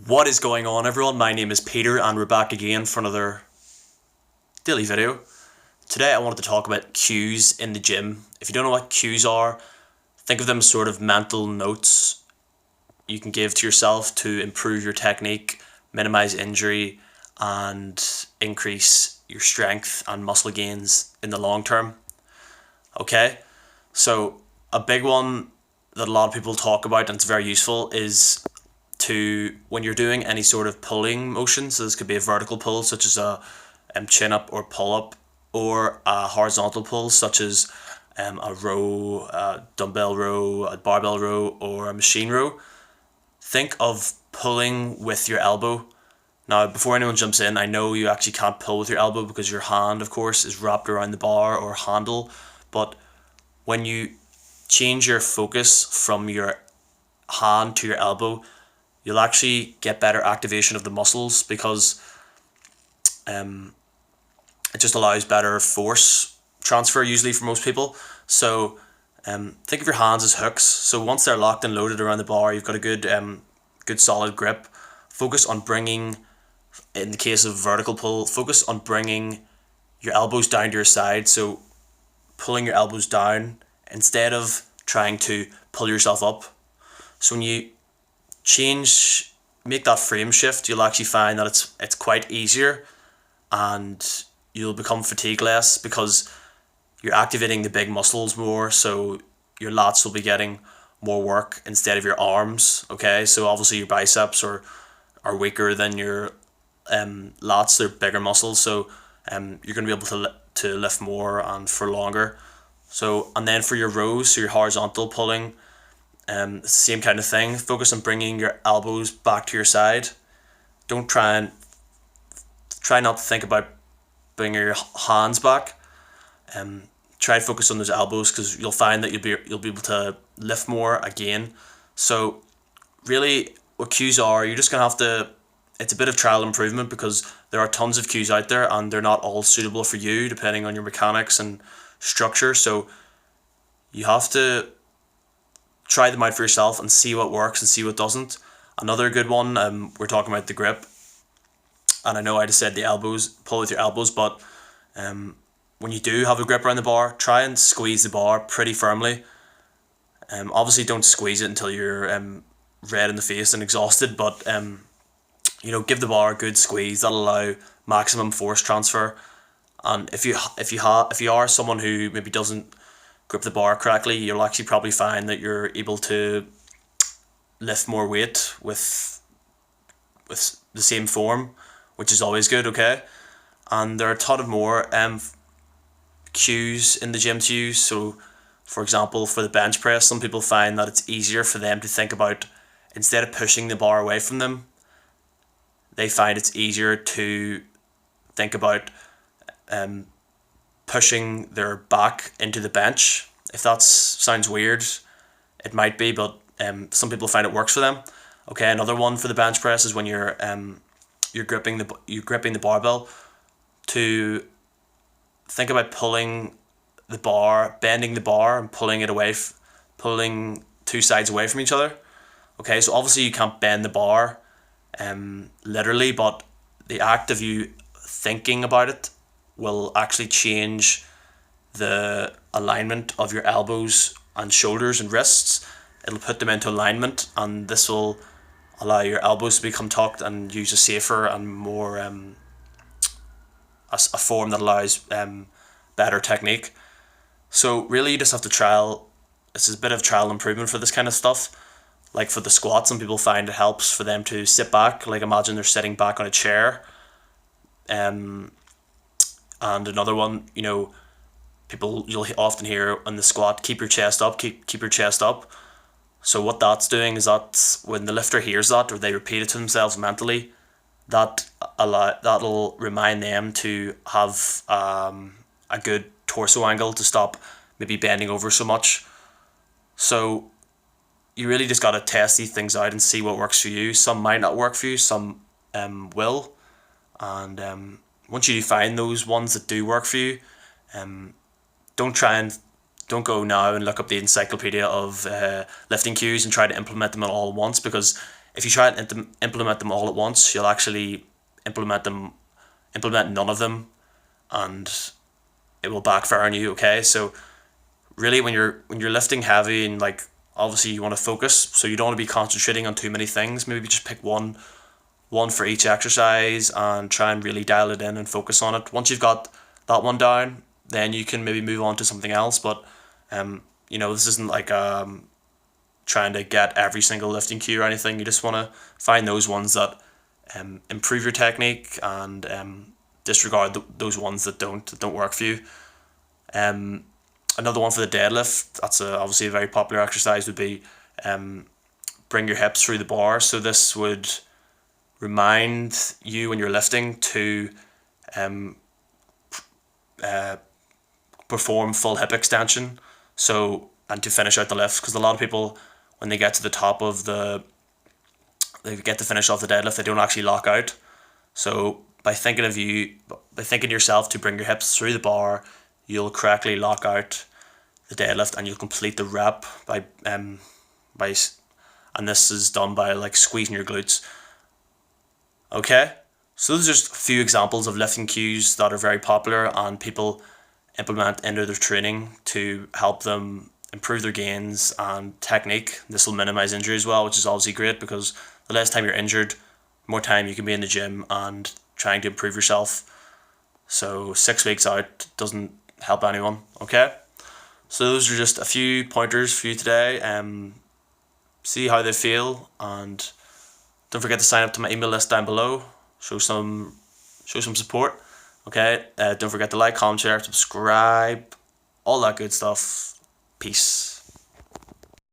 What is going on, everyone? My name is Peter and we're back again for another daily video. Today I wanted to talk about cues in the gym. If you don't know what cues are, think of them as sort of mental notes you can give to yourself to improve your technique, minimize injury, and increase your strength and muscle gains in the long term. Okay? So, a big one that a lot of people talk about and it's very useful is to when you're doing any sort of pulling motion. So this could be a vertical pull, such as a chin up or pull up, or a horizontal pull, such as a row, a dumbbell row, a barbell row, or a machine row. Think of pulling with your elbow. Now, before anyone jumps in, I know you actually can't pull with your elbow because your hand, of course, is wrapped around the bar or handle. But when you change your focus from your hand to your elbow, you'll actually get better activation of the muscles because it just allows better force transfer usually for most people. So think of your hands as hooks. So once they're locked and loaded around the bar, you've got a good solid grip. Focus on bringing, in the case of vertical pull, focus on bringing your elbows down to your side. So pulling your elbows down instead of trying to pull yourself up. So when you make that frame shift, you'll actually find that it's quite easier, and you'll become fatigue less because you're activating the big muscles more. So your lats will be getting more work instead of your arms. Okay, so obviously your biceps are weaker than your lats. They're bigger muscles, so you're going to be able to lift more and for longer. So, and then for your rows, so your horizontal pulling, it's the same kind of thing. Focus on bringing your elbows back to your side. Don't try not to think about bringing your hands back. Try to focus on those elbows because you'll find that you'll be able to lift more again. So really, what cues are, you're just gonna have to. It's a bit of trial improvement because there are tons of cues out there and they're not all suitable for you depending on your mechanics and structure. So you have to try them out for yourself and see what works and see what doesn't. Another good one, we're talking about the grip, and I know I just said the elbows, pull with your elbows, but when you do have a grip around the bar, try and squeeze the bar pretty firmly. Obviously, don't squeeze it until you're red in the face and exhausted, but give the bar a good squeeze. That'll allow maximum force transfer. And if you are someone who maybe doesn't grip the bar correctly, you'll actually probably find that you're able to lift more weight with the same form, which is always good. Okay, and there are a ton of more cues in the gym to use. So, for example, for the bench press, some people find that it's easier for them to think about, instead of pushing the bar away from them, they find it's easier to think about pushing their back into the bench. If that sounds weird, it might be, but some people find it works for them. Okay, another one for the bench press is when you're gripping the barbell, to think about pulling the bar, bending the bar, and pulling it away, pulling two sides away from each other. Okay, so obviously you can't bend the bar, literally, but the act of you thinking about it will actually change the alignment of your elbows and shoulders and wrists. It'll put them into alignment, and this will allow your elbows to become tucked and use a safer and more a form that allows better technique. So really, you just have to trial. This is a bit of trial improvement for this kind of stuff. Like for the squat, some people find it helps for them to sit back. Like imagine they're sitting back on a chair. And another one, people, you'll often hear on the squat, keep your chest up, keep your chest up. So what that's doing is that when the lifter hears that, or they repeat it to themselves mentally, that'll remind them to have a good torso angle to stop maybe bending over so much. So you really just got to test these things out and see what works for you. Some might not work for you, some will. And once you do find those ones that do work for you, don't go now and look up the encyclopedia of lifting cues and try to implement them all at once, because if you try and implement them all at once, you'll actually implement none of them, and it will backfire on you. Okay, so really, when you're lifting heavy and like obviously you want to focus, so you don't want to be concentrating on too many things. Maybe just pick one for each exercise and try and really dial it in and focus on it. Once you've got that one down, then you can maybe move on to something else. But this isn't like trying to get every single lifting cue or anything. You just want to find those ones that improve your technique, and disregard those ones that don't work for you. Another one for the deadlift, that's obviously a very popular exercise, would be bring your hips through the bar. So this would remind you when you're lifting to perform full hip extension. So, and to finish out the lift, because a lot of people, when they get to the top of they get to finish off the deadlift, they don't actually lock out. So by thinking yourself to bring your hips through the bar, you'll correctly lock out the deadlift and you'll complete the rep by and this is done by like squeezing your glutes. Okay, so those are just a few examples of lifting cues that are very popular and people implement into their training to help them improve their gains and technique. This will minimize injury as well, which is obviously great, because the less time you're injured, more time you can be in the gym and trying to improve yourself. So 6 weeks out doesn't help anyone. Okay, so those are just a few pointers for you today. See how they feel, and don't forget to sign up to my email list down below. Show some support. Okay, don't forget to like, comment, share, subscribe, all that good stuff. Peace.